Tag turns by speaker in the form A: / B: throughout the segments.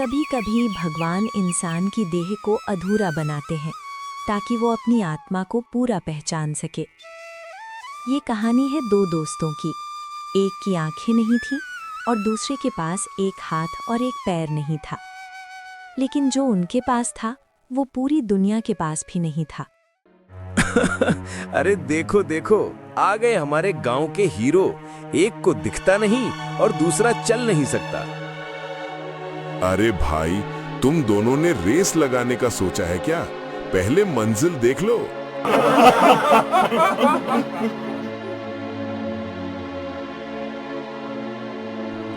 A: कभी कभी भगवान इंसान की देह को अधूरा बनाते हैं ताकि वो अपनी आत्मा को पूरा पहचान सके। ये कहानी है दो दोस्तों की। एक की आंखें नहीं थी और दूसरे के पास एक हाथ और एक पैर नहीं था। लेकिन जो उनके पास था वो पूरी दुनिया के पास भी नहीं था।
B: अरे देखो देखो, आ गए हमारे गांव के हीरो। एक को दिखता नहीं और दूसरा चल नहीं सकता।
C: अरे भाई, तुम दोनों ने रेस लगाने का सोचा है क्या? पहले मंजिल देख लो।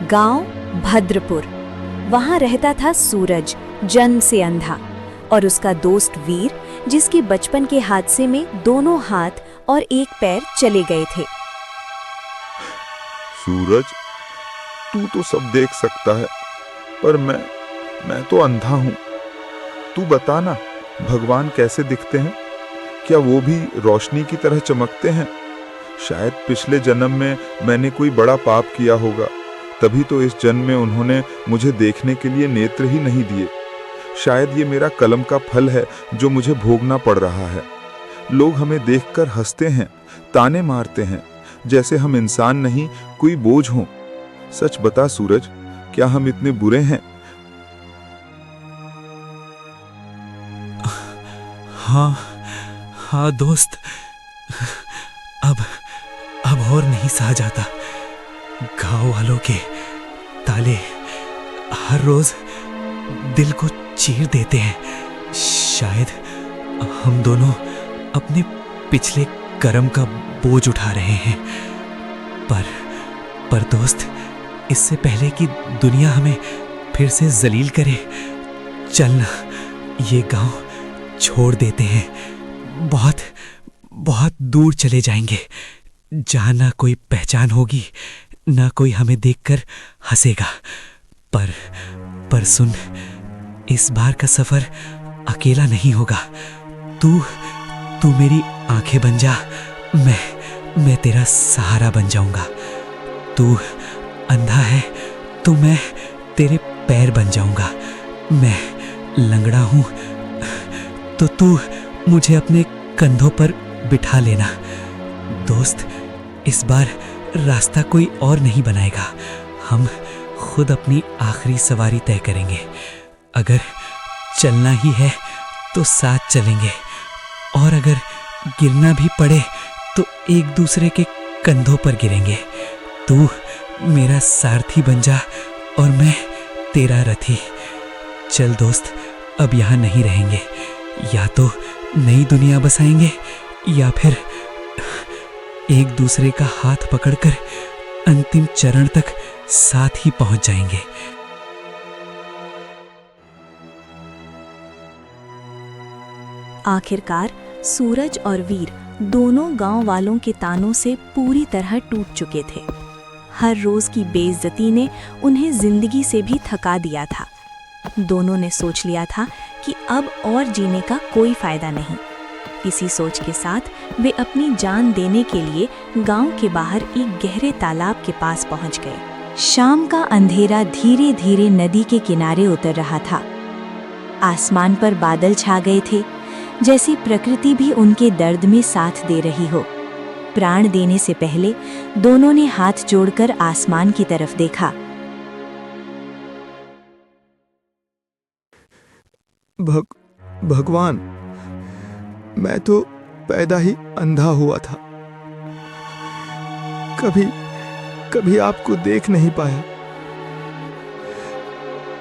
A: गांव भद्रपुर। वहां रहता था सूरज, जन्म से अंधा, और उसका दोस्त वीर, जिसके बचपन के हादसे में दोनों हाथ और एक पैर चले गए थे।
D: सूरज, तू तो सब देख सकता है, पर मैं तो अंधा हूं। तू बता ना, भगवान कैसे दिखते हैं? क्या वो भी रोशनी की तरह चमकते हैं? शायद पिछले जन्म में मैंने कोई बड़ा पाप किया होगा, तभी तो इस जन्म में उन्होंने मुझे देखने के लिए नेत्र ही नहीं दिए। शायद ये मेरा कर्म का फल है जो मुझे भोगना पड़ रहा है। लोग हमें देखकर हंसते हैं, ताने मारते हैं, जैसे हम इंसान नहीं कोई बोझ हों। सच बता सूरज, क्या हम इतने बुरे हैं?
E: हाँ दोस्त, अब और नहीं सहा जाता। गांव वालों के ताले हर रोज दिल को चीर देते हैं। शायद हम दोनों अपने पिछले कर्म का बोझ उठा रहे हैं। पर दोस्त, इससे पहले कि दुनिया हमें फिर से जलील करे, चलना ये गांव छोड़ देते हैं। बहुत दूर चले जाएंगे, जहां ना कोई पहचान होगी, ना कोई हमें देखकर हंसेगा। पर सुन, इस बार का सफर अकेला नहीं होगा। तू मेरी आंखें बन जा, मैं तेरा सहारा बन जाऊंगा। तू अंधा है तो मैं तेरे पैर बन जाऊंगा। मैं लंगड़ा हूं तो तू मुझे अपने कंधों पर बिठा लेना। दोस्त, इस बार रास्ता कोई और नहीं बनाएगा, हम खुद अपनी आखिरी सवारी तय करेंगे। अगर चलना ही है तो साथ चलेंगे, और अगर गिरना भी पड़े तो एक दूसरे के कंधों पर गिरेंगे। तू मेरा सारथी बन जा और मैं तेरा रथी। चल दोस्त, अब यहाँ नहीं रहेंगे। या तो नई दुनिया बसाएंगे या फिर एक दूसरे का हाथ पकड़कर अंतिम चरण तक साथ ही पहुंच जाएंगे।
A: आखिरकार सूरज और वीर दोनों गांव वालों के तानों से पूरी तरह टूट चुके थे। हर रोज की बेइज्जती ने उन्हें जिंदगी से भी थका दिया था। दोनों ने सोच लिया था कि अब और जीने का कोई फायदा नहीं। इसी सोच के साथ वे अपनी जान देने के लिए गांव के बाहर एक गहरे तालाब के पास पहुंच गए। शाम का अंधेरा धीरे धीरे नदी के किनारे उतर रहा था। आसमान पर बादल छा गए थे, जैसे प्रकृति भी उनके दर्द में साथ दे रही हो। प्राण देने से पहले दोनों ने हाथ जोड़कर आसमान की तरफ देखा।
D: भगवान, मैं तो पैदा ही अंधा हुआ था, कभी आपको देख नहीं पाया।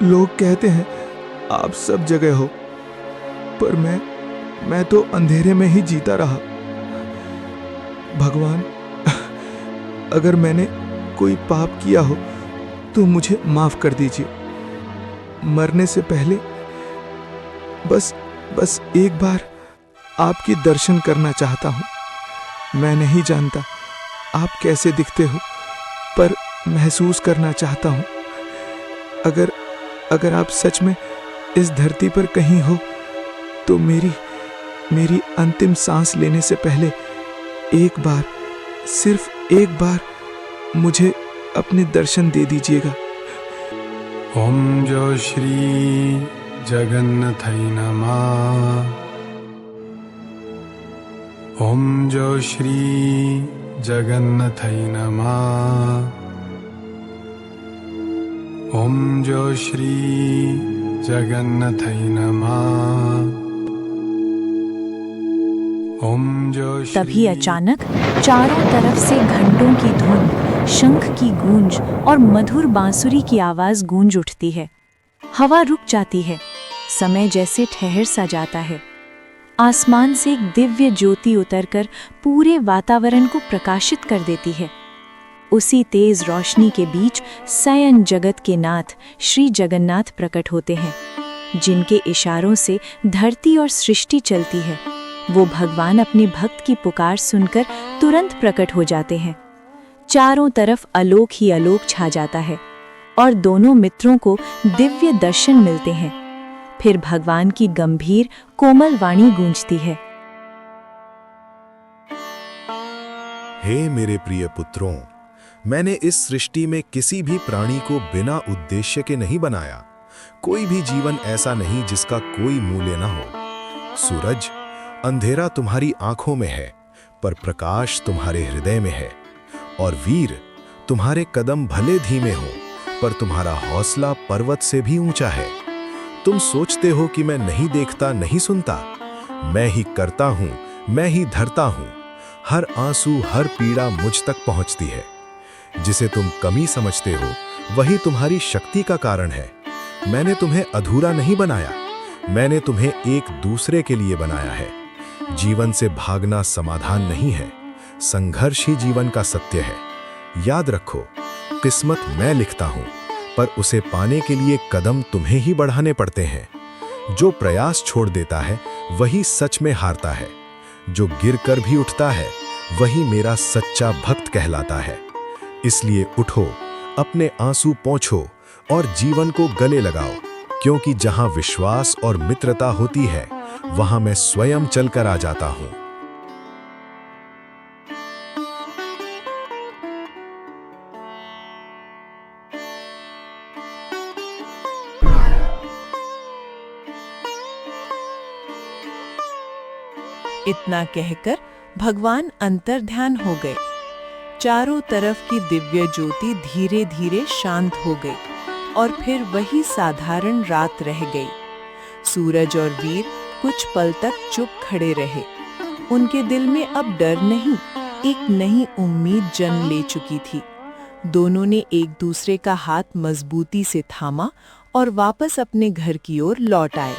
D: लोग कहते हैं आप सब जगह हो, पर मैं तो अंधेरे में ही जीता रहा। भगवान, अगर मैंने कोई पाप किया हो तो मुझे माफ कर दीजिए। मरने से पहले बस एक बार आपके दर्शन करना चाहता हूं। मैं नहीं जानता आप कैसे दिखते हो, पर महसूस करना चाहता हूं। अगर आप सच में इस धरती पर कहीं हो तो मेरी अंतिम सांस लेने से पहले एक बार, सिर्फ एक बार मुझे अपने दर्शन दे दीजिएगा।
F: ओम जो श्री जगन्नाथाय नमः। ओम जो श्री जगन्नाथाय नमः। ओम जो श्री जगन्नाथाय नमः। ओम जो
A: तभी अचानक चारों तरफ से घंटों की धुन, शंख की गूंज और मधुर बांसुरी की आवाज गूंज उठती है। हवा रुक जाती है, समय जैसे ठहर सा जाता है। आसमान से एक दिव्य ज्योति उतरकर पूरे वातावरण को प्रकाशित कर देती है। उसी तेज रोशनी के बीच स्वयं जगत के नाथ श्री जगन्नाथ प्रकट होते हैं, जिनके इशारों से धरती और सृष्टि चलती है। वो भगवान अपने भक्त की पुकार सुनकर तुरंत प्रकट हो जाते हैं। चारों तरफ आलोक ही आलोक छा जाता है और दोनों मित्रों को दिव्य दर्शन मिलते हैं। फिर भगवान की गंभीर कोमल वाणी गूंजती है।
G: हे मेरे प्रिय पुत्रों, मैंने इस सृष्टि में किसी भी प्राणी को बिना उद्देश्य के नहीं बनाया। कोई भी जीवन ऐसा नहीं जिसका कोई मूल्य न हो। सूरज, अंधेरा तुम्हारी आंखों में है, पर प्रकाश तुम्हारे हृदय में है। और वीर, तुम्हारे कदम भले धीमे हो, पर तुम्हारा हौसला पर्वत से भी ऊंचा है। तुम सोचते हो कि मैं नहीं देखता, नहीं सुनता। मैं ही करता हूं, मैं ही धरता हूं। हर आंसू, हर पीड़ा मुझ तक पहुंचती है। जिसे तुम कमी समझते हो, वही तुम्हारी शक्ति का कारण है। मैंने तुम्हें अधूरा नहीं बनाया, मैंने तुम्हें एक दूसरे के लिए बनाया है। जीवन से भागना समाधान नहीं है, संघर्ष ही जीवन का सत्य है। याद रखो, किस्मत मैं लिखता हूं, पर उसे पाने के लिए कदम तुम्हें ही बढ़ाने पड़ते हैं। जो प्रयास छोड़ देता है, वही सच में हारता है। जो गिरकर भी उठता है, वही मेरा सच्चा भक्त कहलाता है। इसलिए उठो, अपने आंसू पोंछो और जीवन को गले लगाओ, क्योंकि जहां विश्वास और मित्रता होती है, वहां मैं स्वयं चलकर आ जाता हूं।
H: इतना कहकर भगवान अंतर्ध्यान हो गए। चारों तरफ की दिव्य ज्योति धीरे धीरे शांत हो गई और फिर वही साधारण रात रह गई। सूरज और वीर कुछ पल तक चुप खड़े रहे। उनके दिल में अब डर नहीं, एक नई उम्मीद जन्म ले चुकी थी। दोनों ने एक दूसरे का हाथ मजबूती से थामा और वापस अपने घर की ओर लौट आए।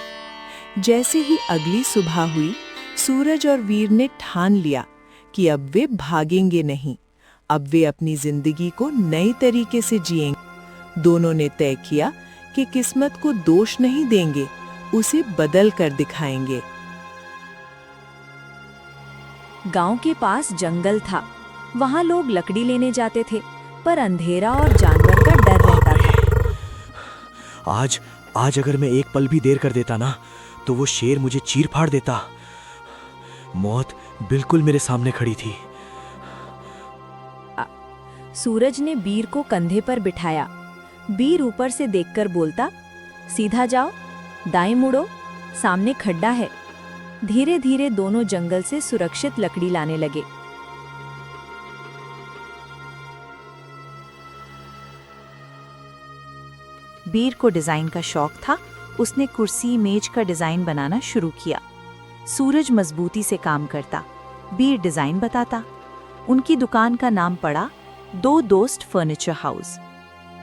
H: जैसे ही अगली सुबह हुई, सूरज और वीर ने ठान लिया कि अब वे भागेंगे नहीं, अब वे अपनी जिंदगी को नए तरीके से जिएंगे। दोनों ने तय किया कि किस्मत को दोष नहीं देंगे, उसे बदल कर दिखाएंगे।
A: गांव के पास जंगल था। वहां लोग लकड़ी लेने जाते थे, पर अंधेरा और जानवर का डर रहता था।
E: आज अगर मैं एक पल भी देर कर देता ना, तो वो शेर मुझे चीर फाड़ देता। मौत बिल्कुल मेरे सामने खड़ी थी।
A: सूरज ने बीर को कंधे पर बिठाया। बीर ऊपर से देखकर बोलता, सीधा जाओ, दाएं मुड़ो, सामने खड्डा है। धीरे धीरे दोनों जंगल से सुरक्षित लकड़ी लाने लगे। बीर को डिजाइन का शौक था। उसने कुर्सी मेज का डिजाइन बनाना शुरू किया। सूरज मजबूती से काम करता, बीर डिजाइन बताता। उनकी दुकान का नाम पड़ा दो दोस्त फर्नीचर हाउस।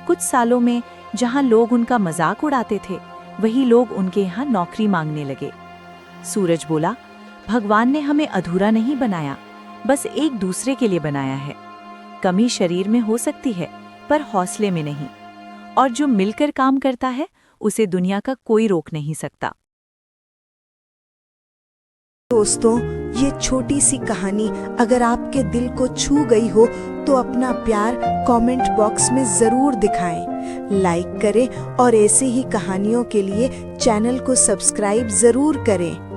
A: कुछ सालों में जहां लोग उनका मजाक उड़ाते थे, वही लोग उनके यहाँ नौकरी मांगने लगे। सूरज बोला, भगवान ने हमें अधूरा नहीं बनाया, बस एक दूसरे के लिए बनाया है। कमी शरीर में हो सकती है, पर हौसले में नहीं। और जो मिलकर काम करता है, उसे दुनिया का कोई रोक नहीं सकता।
I: दोस्तों, ये छोटी सी कहानी अगर आपके दिल को छू गई हो तो अपना प्यार कमेंट बॉक्स में जरूर दिखाएं, लाइक करें और ऐसे ही कहानियों के लिए चैनल को सब्सक्राइब जरूर करें।